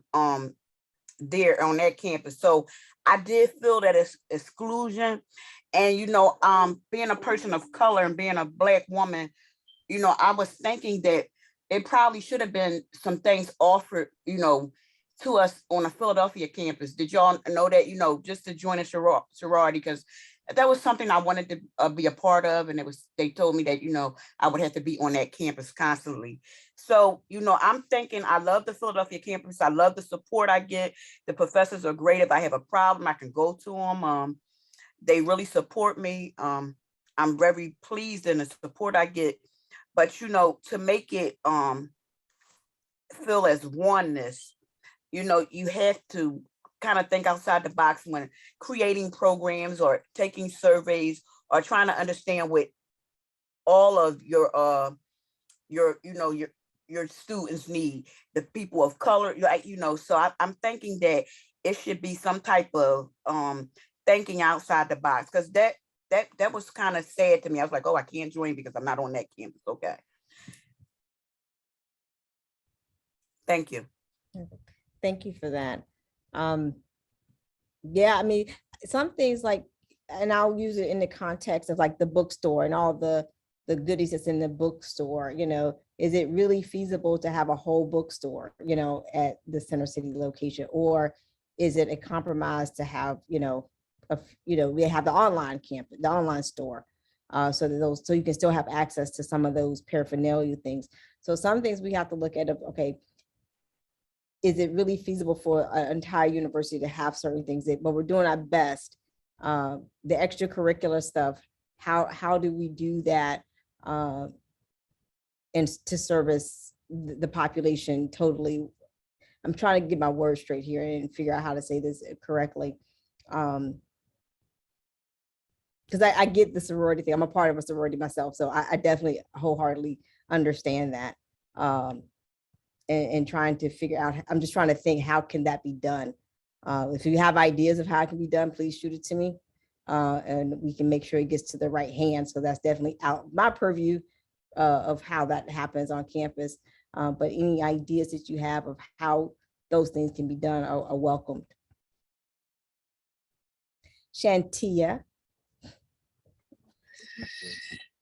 there on that campus. So I did feel that exclusion. And being a person of color and being a Black woman, I was thinking that it probably should have been some things offered, to us on a Philadelphia campus. Did y'all know that, just to join a sorority? Because that was something I wanted to be a part of. And they told me that, I would have to be on that campus constantly. So, I'm thinking I love the Philadelphia campus. I love the support I get. The professors are great. If I have a problem, I can go to them. They really support me. I'm very pleased in the support I get. But, to make it feel as oneness, you have to kind of think outside the box when creating programs or taking surveys or trying to understand what all of your students need, the people of color, so I'm thinking that it should be some type of thinking outside the box, because that was kind of sad to me. I was like, oh, I can't join because I'm not on that campus. Okay. Thank you. Thank you for that. Yeah, I mean, some things like, and I'll use it in the context of like the bookstore and all the goodies that's in the bookstore, is it really feasible to have a whole bookstore, at the Center City location? Or is it a compromise to have, we have the online campus, the online store, so you can still have access to some of those paraphernalia things. So some things we have to look at, okay, is it really feasible for an entire university to have certain things? But we're doing our best. The extracurricular stuff, how do we do that and to service the population totally? I'm trying to get my words straight here and figure out how to say this correctly. Because I get the sorority thing. I'm a part of a sorority myself, so I definitely wholeheartedly understand that. And trying to figure out, I'm just trying to think, how can that be done? If you have ideas of how it can be done, please shoot it to me. And we can make sure it gets to the right hands. So that's definitely out my purview of how that happens on campus. But any ideas that you have of how those things can be done are welcomed. Shantia.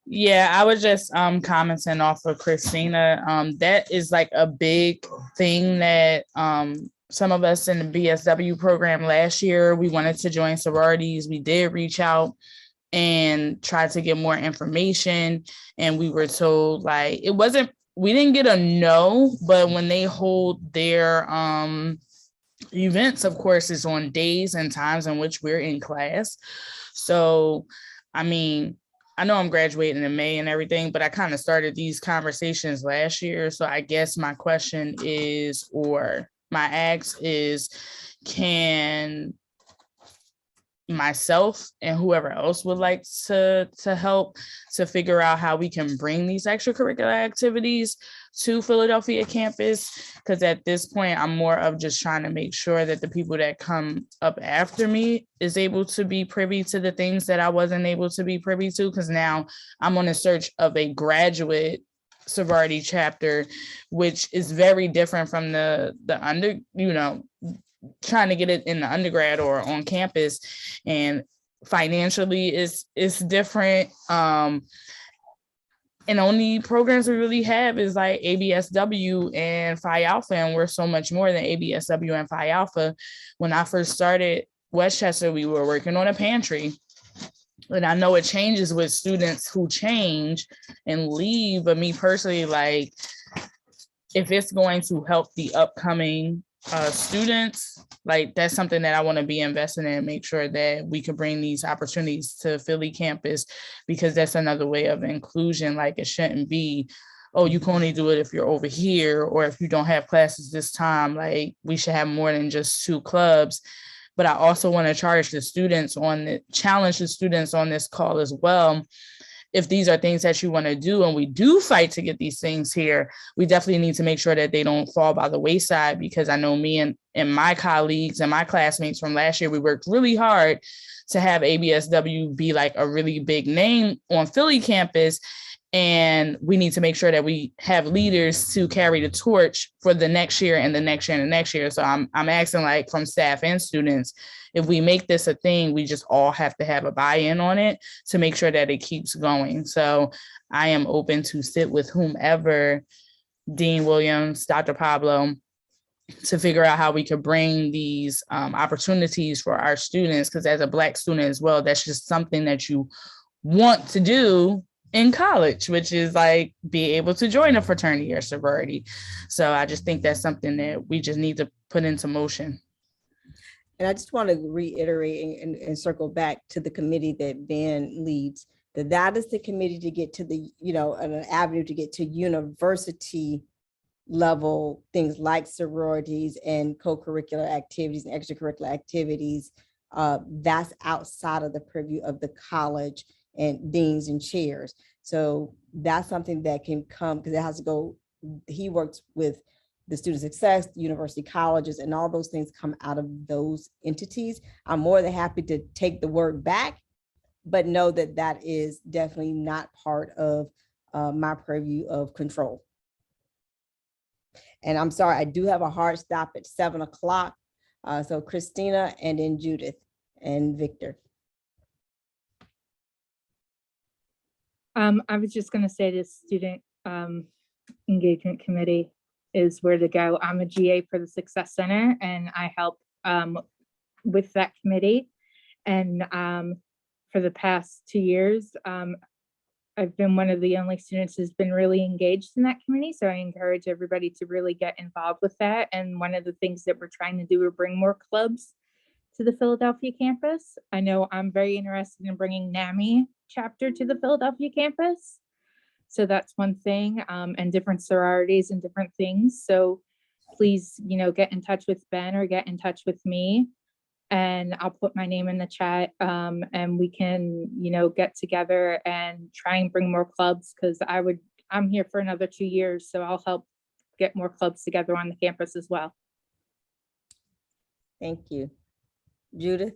Yeah, I was just commenting off of Christina. That is like a big thing that some of us in the BSW program last year, we wanted to join sororities. We did reach out and try to get more information, and we were told like we didn't get a no, but when they hold their events, of course, it's on days and times in which we're in class. So I mean, I know I'm graduating in May and everything, but I kind of started these conversations last year. So I guess my question is, or my ask is, can myself and whoever else would like to help to figure out how we can bring these extracurricular activities to Philadelphia campus? Because at this point, I'm more of just trying to make sure that the people that come up after me is able to be privy to the things that I wasn't able to be privy to, because now I'm on a search of a graduate sorority chapter, which is very different from the under, trying to get it in the undergrad or on campus, and financially it's different. And the only programs we really have is like ABSW and Phi Alpha, and we're so much more than ABSW and Phi Alpha. When I first started Westchester, we were working on a pantry. And I know it changes with students who change and leave, but me personally, like, if it's going to help the upcoming students, like, that's something that I want to be invested in and make sure that we can bring these opportunities to Philly campus, because that's another way of inclusion. Like, it shouldn't be, oh, you can only do it if you're over here, or if you don't have classes this time. Like, we should have more than just 2 clubs. But I also want to challenge the students on this call as well, if these are things that you want to do and we do fight to get these things here, we definitely need to make sure that they don't fall by the wayside, because I know me and my colleagues and my classmates from last year, we worked really hard to have ABSW be like a really big name on Philly campus. And we need to make sure that we have leaders to carry the torch for the next year and the next year and the next year. So I'm asking, like, from staff and students, if we make this a thing, we just all have to have a buy-in on it to make sure that it keeps going. So I am open to sit with whomever, Dean Williams, Dr. Pablo, to figure out how we could bring these opportunities for our students. Because as a Black student as well, that's just something that you want to do in college, which is like be able to join a fraternity or sorority. So I just think that's something that we just need to put into motion. And I just want to reiterate and circle back to the committee that Ben leads, that is the committee to get to the, an avenue to get to university level things like sororities and co-curricular activities and extracurricular activities. That's outside of the purview of the college and deans and chairs. So that's something that can come, because it has to go, he works with the student success, university colleges, and all those things come out of those entities. I'm more than happy to take the word back, but know that that is definitely not part of my purview of control. And I'm sorry, I do have a hard stop at 7 o'clock. So Christina, and then Judith and Victor. I was just going to say the student engagement committee is where to go. I'm a GA for the Success Center, and I help with that committee. And for the past 2 years, I've been one of the only students who's been really engaged in that committee. So I encourage everybody to really get involved with that. And one of the things that we're trying to do is bring more clubs to the Philadelphia campus. I know I'm very interested in bringing NAMI chapter to the Philadelphia campus. So that's one thing, and different sororities and different things. So please, get in touch with Ben or get in touch with me, and I'll put my name in the chat, and we can, get together and try and bring more clubs, because I'm here for another 2 years, so I'll help get more clubs together on the campus as well. Thank you. Judith?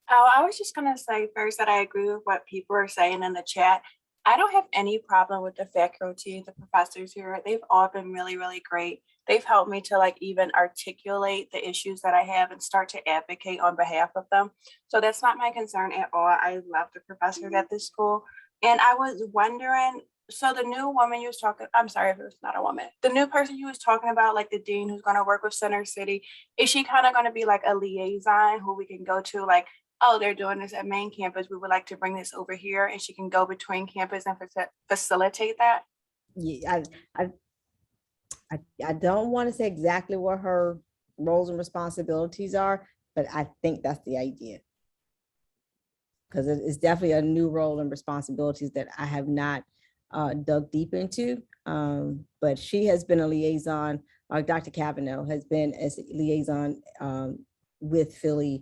Oh, I was just going to say first that I agree with what people are saying in the chat. I don't have any problem with the faculty, the professors here. They've all been really, really great. They've helped me to even articulate the issues that I have and start to advocate on behalf of them. So that's not my concern at all. I love the professors at this school. And I was wondering, so the new woman you was talking, I'm sorry if it was not a woman, the new person you was talking about, like the dean who's going to work with Center City, is she kind of going to be like a liaison who we can go to, like, oh, they're doing this at main campus, we would like to bring this over here, and she can go between campus and facilitate that? Yeah, I don't want to say exactly what her roles and responsibilities are, but I think that's the idea. Because it's definitely a new role and responsibilities that I have not dug deep into. But she has been a liaison, Dr. Cavanaugh has been as a liaison with Philly.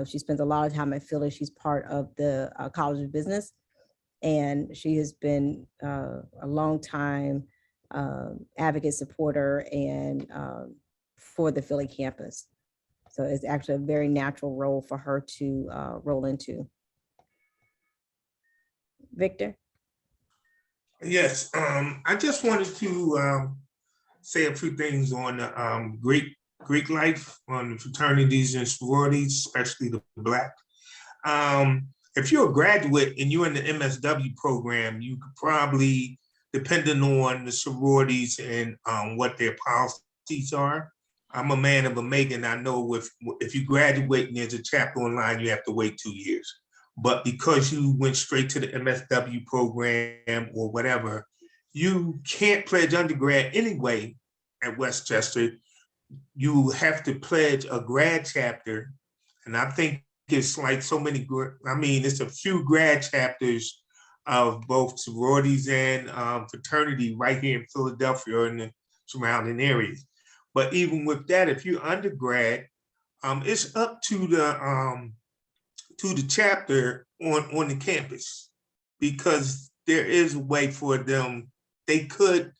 She spends a lot of time at Philly. She's part of the College of Business, and she has been a long time advocate, supporter, and for the Philly campus. So it's actually a very natural role for her to roll into. Victor? Yes, I just wanted to say a few things on Greek life, on fraternities and sororities, especially the Black. If you're a graduate and you're in the MSW program, you could probably, depending on the sororities and what their policies are. I'm a man of Omega, and I know if you graduate and there's a chapter online, you have to wait 2 years. But because you went straight to the MSW program or whatever, you can't pledge undergrad anyway at Westchester. You have to pledge a grad chapter. And I think it's like so many, it's a few grad chapters of both sororities and fraternity right here in Philadelphia or in the surrounding areas. But even with that, if you're undergrad, it's up to the chapter on the campus, because there is a way for them, they could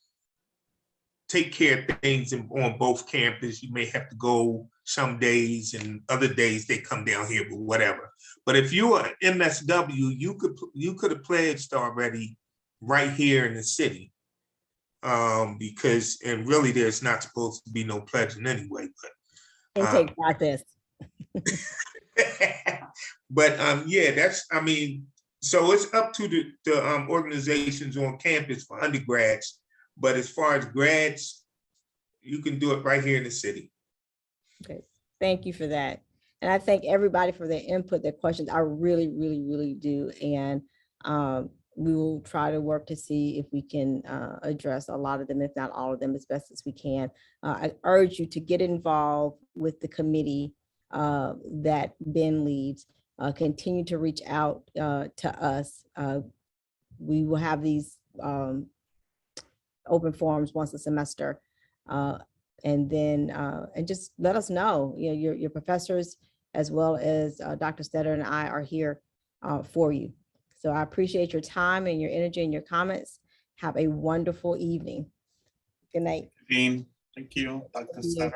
take care of things on both campuses. You may have to go some days, and other days they come down here, but whatever. But if you are MSW, you could have pledged already right here in the city. Because, and really there's not supposed to be no pledging anyway, but Intake process. but yeah, that's, I mean, so it's up to the organizations on campus for undergrads, but as far as grads, you can do it right here in the city. Okay, thank you for that. And I thank everybody for their input, their questions. I really, really, really do. And we will try to work to see if we can address a lot of them, if not all of them, as best as we can. I urge you to get involved with the committee that Ben leads. Continue to reach out to us. We will have these open forums once a semester. And then and just let us know, you know, your professors, as well as Dr. Stetter and I are here for you. So I appreciate your time and your energy and your comments. Have a wonderful evening. Good night. Dean, thank you, Dr. Stetter.